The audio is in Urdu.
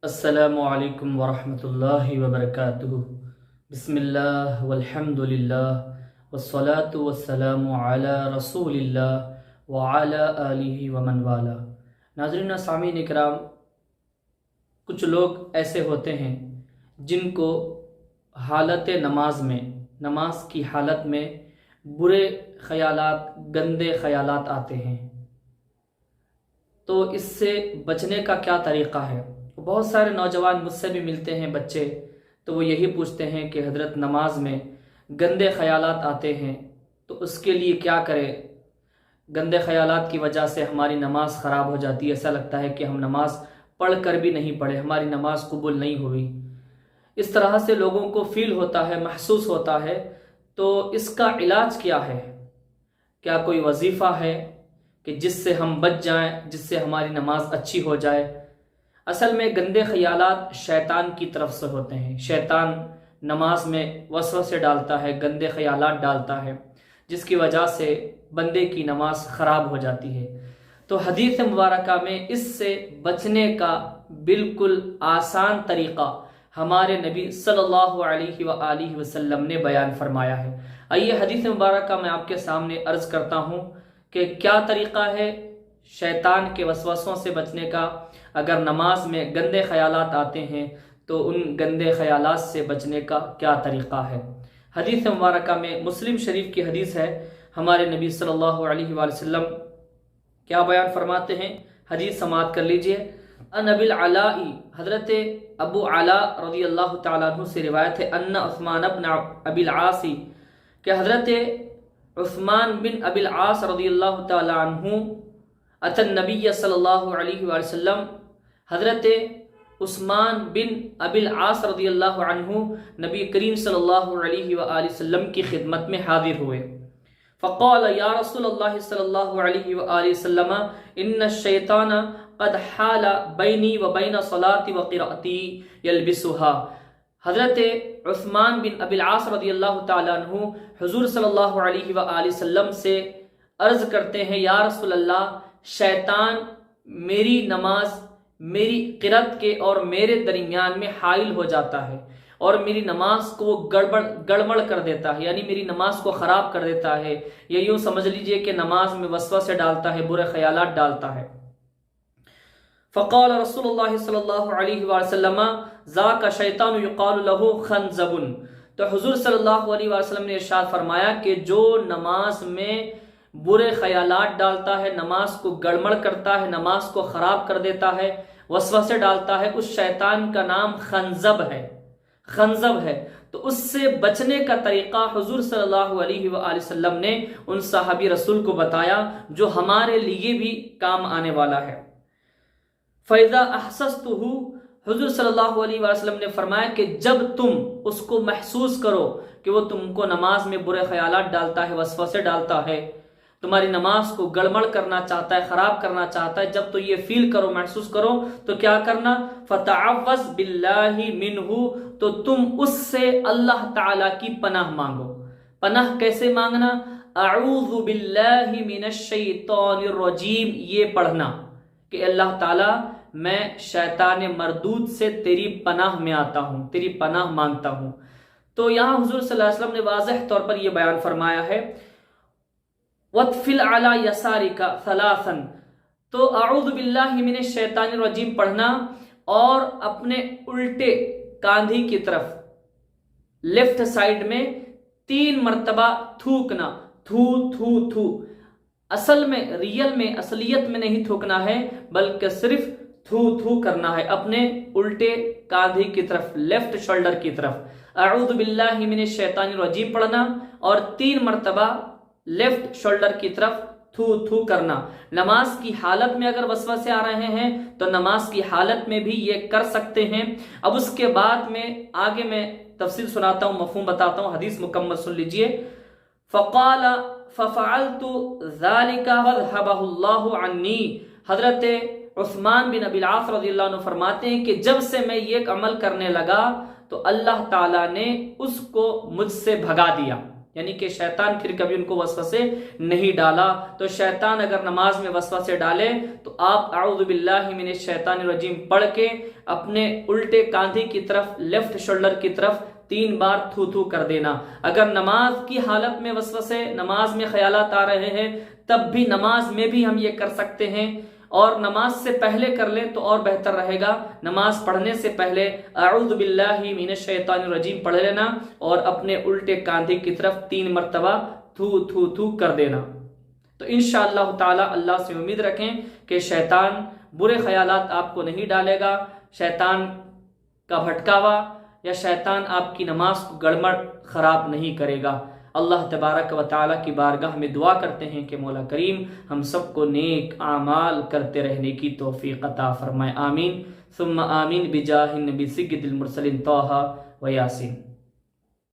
السلام علیکم ورحمۃ اللہ وبرکاتہ۔ بسم اللہ والحمد للہ والصلاة والسلام علی رسول اللہ وعلی آلہ ومن والا۔ ناظرین و سامعین اکرام، کچھ لوگ ایسے ہوتے ہیں جن کو حالت نماز کی حالت میں برے خیالات، گندے خیالات آتے ہیں، تو اس سے بچنے کا کیا طریقہ ہے؟ بہت سارے نوجوان مجھ سے بھی ملتے ہیں، بچے، تو وہ یہی پوچھتے ہیں کہ حضرت نماز میں گندے خیالات آتے ہیں تو اس کے لیے کیا کرے؟ گندے خیالات کی وجہ سے ہماری نماز خراب ہو جاتی ہے، ایسا لگتا ہے کہ ہم نماز پڑھ کر بھی نہیں پڑھے، ہماری نماز قبول نہیں ہوئی۔ اس طرح سے لوگوں کو فیل ہوتا ہے، محسوس ہوتا ہے، تو اس کا علاج کیا ہے؟ کیا کوئی وظیفہ ہے کہ جس سے ہم بچ جائیں، جس سے ہماری نماز اچھی ہو جائے؟ اصل میں گندے خیالات شیطان کی طرف سے ہوتے ہیں۔ شیطان نماز میں وسوسے ڈالتا ہے، گندے خیالات ڈالتا ہے، جس کی وجہ سے بندے کی نماز خراب ہو جاتی ہے۔ تو حدیث مبارکہ میں اس سے بچنے کا بالکل آسان طریقہ ہمارے نبی صلی اللہ علیہ وآلہ وسلم نے بیان فرمایا ہے۔ آئیے حدیث مبارکہ میں آپ کے سامنے عرض کرتا ہوں کہ کیا طریقہ ہے شیطان کے وسوسوں سے بچنے کا۔ اگر نماز میں گندے خیالات آتے ہیں تو ان گندے خیالات سے بچنے کا کیا طریقہ ہے۔ حدیث مبارکہ میں مسلم شریف کی حدیث ہے، ہمارے نبی صلی اللہ علیہ وآلہ وسلم کیا بیان فرماتے ہیں؟ حدیث سماعت کر لیجئے۔ ان ابی العلاء، حضرت ابو علا رضی اللہ تعالیٰ عنہ سے روایت ہے، ان عثمان بن ابی العاص، کہ حضرت عثمان بن ابی العاص رضی اللہ تعالیٰ عنہ اتى النبی صلی اللہ علیہ وآلہ وسلم، حضرت عثمان بن ابی العاص رضی اللہ عنہ نبی کریم صلی اللہ علیہ وآلہ وسلم کی خدمت میں حاضر ہوئے۔ فقال یا رسول اللہ صلی اللہ علیہ وآلہ وسلم ان الشیطان قد حال بینی وبین صلاتی وقراءتی یلبسها۔ حضرت عثمان بن ابی العاص رضی اللہ تعالیٰ عنہ حضور صلی اللہ علیہ وآلہ وسلم سے عرض کرتے ہیں، یا رسول اللہ، شیطان میری نماز، میری قرأت کے اور میرے درمیان میں حائل ہو جاتا ہے اور میری نماز کو وہ گڑبڑ کر دیتا ہے، یعنی میری نماز کو خراب کر دیتا ہے، یا یوں سمجھ لیجئے کہ نماز میں وسوسے ڈالتا ہے، برے خیالات ڈالتا ہے۔ فقال رسول اللہ صلی اللہ علیہ وآلہ وسلم ذاک شیطان یقال له خنزب۔ تو حضور صلی اللہ علیہ وآلہ وسلم نے ارشاد فرمایا کہ جو نماز میں برے خیالات ڈالتا ہے، نماز کو گڑبڑ کرتا ہے، نماز کو خراب کر دیتا ہے، وسوسے ڈالتا ہے، اس شیطان کا نام خنزب ہے۔ تو اس سے بچنے کا طریقہ حضور صلی اللہ علیہ وآلہ وسلم نے ان صحابی رسول کو بتایا، جو ہمارے لیے بھی کام آنے والا ہے۔ فَإِذَا أَحْسَسْتُهُ، حضور صلی اللہ علیہ وآلہ وسلم نے فرمایا کہ جب تم اس کو محسوس کرو کہ وہ تم کو نماز میں برے خیالات ڈالتا ہے، وسوسے ڈالتا ہے، تمہاری نماز کو گڑبڑ کرنا چاہتا ہے، خراب کرنا چاہتا ہے، جب تو یہ فیل کرو، محسوس کرو، تو کیا کرنا؟ فَتَعَوَّذْ بِاللَّهِ مِنْهُ، تو تم اس سے اللہ تعالیٰ کی پناہ مانگو۔ پناہ کیسے مانگنا؟ اعوذ باللہ من الشیطان الرجیم، یہ پڑھنا کہ اللہ تعالیٰ میں شیطان مردود سے تیری پناہ میں آتا ہوں، تیری پناہ مانگتا ہوں۔ تو یہاں حضور صلی اللہ علیہ وسلم نے واضح طور پر یہ بیان فرمایا ہے، وَتْفِلْ عَلَى يَسَارِكَ ثَلَاثًا، تو اعوذ باللہ من الشیطان الرجیم پڑھنا اور اپنے الٹے کاندھی کی طرف لیفٹ سائیڈ میں 3 مرتبہ تھوکنا، تھو تھو تھو۔ اصل میں اصلیت میں نہیں تھوکنا ہے، بلکہ صرف تھو تھو کرنا ہے اپنے الٹے کاندھی کی طرف، لیفٹ شولڈر کی طرف۔ اعوذ باللہ من الشیطان الرجیم پڑھنا اور 3 مرتبہ لیفٹ شولڈر کی طرف تھو تھو کرنا۔ نماز کی حالت میں اگر وسوسے آ رہے ہیں تو نماز کی حالت میں بھی یہ کر سکتے ہیں۔ اب اس کے بعد میں آگے میں تفصیل سناتا ہوں، مفہوم بتاتا ہوں، حدیث مکمل سن لیجئے۔ فقال ففعلت ذلك وذهبه الله عني، حضرت عثمان بن ابی العاص رضی اللہ عنہ فرماتے ہیں کہ جب سے میں یہ عمل کرنے لگا تو اللہ تعالیٰ نے اس کو مجھ سے بھگا دیا۔ یعنی کہ شیطان پھر کبھی ان کو وسوسے نہیں ڈالا۔ تو شیطان اگر نماز میں وسوسے ڈالے تو آپ اعوذ باللہ من الشیطان الرجیم پڑھ کے اپنے الٹے کاندھے کی طرف، لیفٹ شولڈر کی طرف 3 بار تھو تھو کر دینا۔ اگر نماز کی حالت میں وسوسے، نماز میں خیالات آ رہے ہیں، تب بھی نماز میں بھی ہم یہ کر سکتے ہیں، اور نماز سے پہلے کر لیں تو اور بہتر رہے گا۔ نماز پڑھنے سے پہلے اعوذ باللہ من الشیطان الرجیم پڑھ لینا اور اپنے الٹے کاندھے کی طرف 3 مرتبہ تھو تھو تھو کر دینا۔ تو انشاءاللہ تعالی اللہ سے امید رکھیں کہ شیطان برے خیالات آپ کو نہیں ڈالے گا، شیطان کا بھٹکاوا یا شیطان آپ کی نماز کو گڑبڑ خراب نہیں کرے گا۔ اللہ تبارک و تعالیٰ کی بارگاہ میں دعا کرتے ہیں کہ مولا کریم ہم سب کو نیک اعمال کرتے رہنے کی توفیق عطا فرمائے، آمین ثم آمین بجاہ النبی سید المرسلین طہ و یاسین۔